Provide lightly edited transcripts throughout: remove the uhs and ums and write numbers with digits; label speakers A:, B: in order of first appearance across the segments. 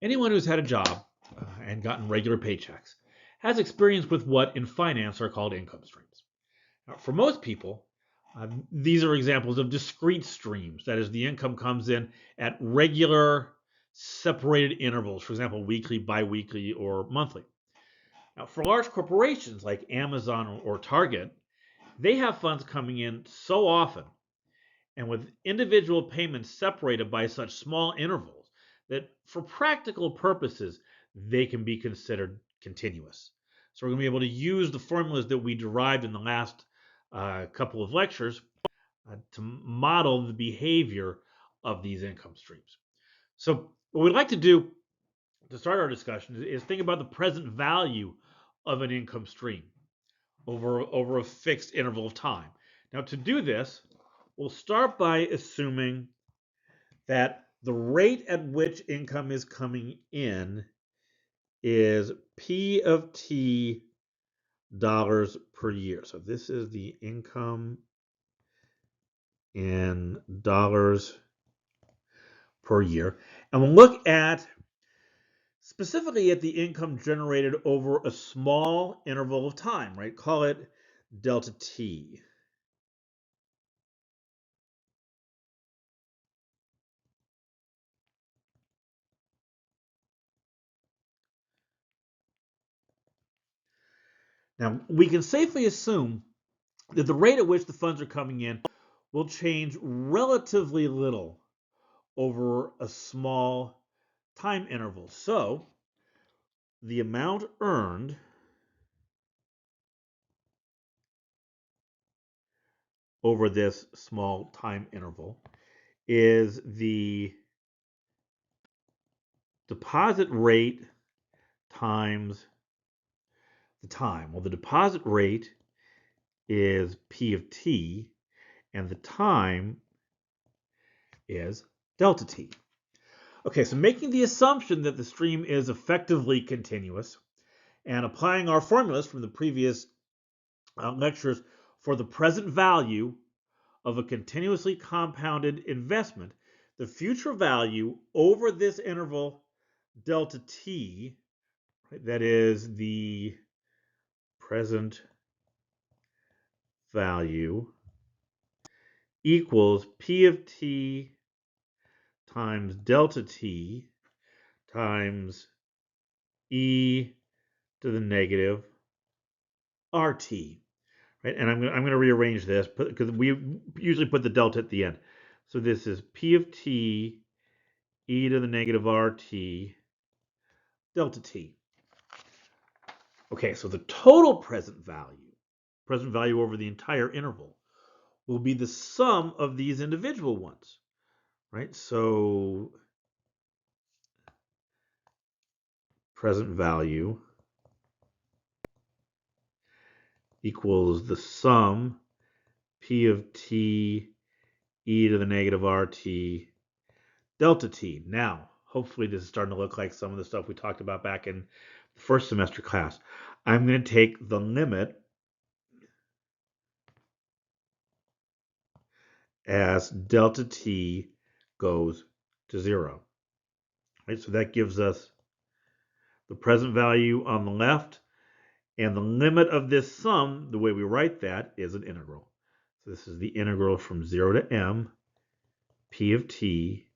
A: Anyone who's had a job and gotten regular paychecks has experience with what in finance are called income streams. Now, for most people, these are examples of discrete streams. That is, the income comes in at regular, separated intervals, for example, weekly, biweekly, or monthly. Now, for large corporations like Amazon or Target, they have funds coming in so often and with individual payments separated by such small intervals that for practical purposes, they can be considered continuous. So we're going to be able to use the formulas that we derived in the last couple of lectures to model the behavior of these income streams. So what we'd like to do to start our discussion is think about the present value of an income stream over a fixed interval of time. Now, to do this, we'll start by assuming that the rate at which income is coming in is P of T dollars per year. So this is the income in dollars per year. And we'll look at specifically at the income generated over a small interval of time, right? Call it delta T. Now, we can safely assume that the rate at which the funds are coming in will change relatively little over a small time interval. So the amount earned over this small time interval is the deposit rate times the time. Well, the deposit rate is P of T, and the time is delta T. Okay, so making the assumption that the stream is effectively continuous and applying our formulas from the previous lectures for the present value of a continuously compounded investment, the future value over this interval delta T, right, that is the present value, equals P of T times delta T times e to the negative RT. Right? And I'm going to rearrange this because we usually put the delta at the end. So this is P of T e to the negative RT delta T. Okay, so the total present value over the entire interval, will be the sum of these individual ones, right? So present value equals the sum P of T e to the negative RT delta T. Now, hopefully this is starting to look like some of the stuff we talked about back in the first semester class. I'm going to take the limit as delta T goes to 0. Right, so that gives us the present value on the left, and the limit of this sum, the way we write that, is an integral. So this is the integral from 0 to m, P of T,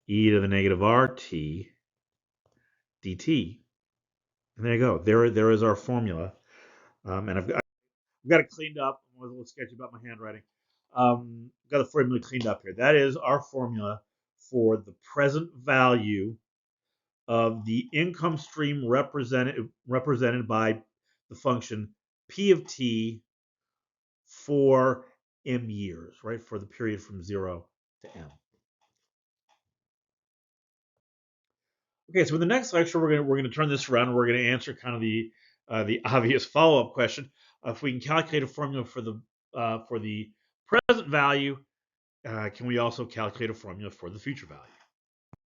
A: e to the negative RT, dt. And there you go. There is our formula. And I've got it cleaned up. I was a little sketchy about my handwriting. Got the formula cleaned up here. That is our formula for the present value of the income stream represented by the function P of T for m years, right? For the period from 0 to m. Okay, so in the next lecture, we're gonna turn this around and we're gonna answer kind of the obvious follow-up question. If we can calculate a formula for the present value, can we also calculate a formula for the future value?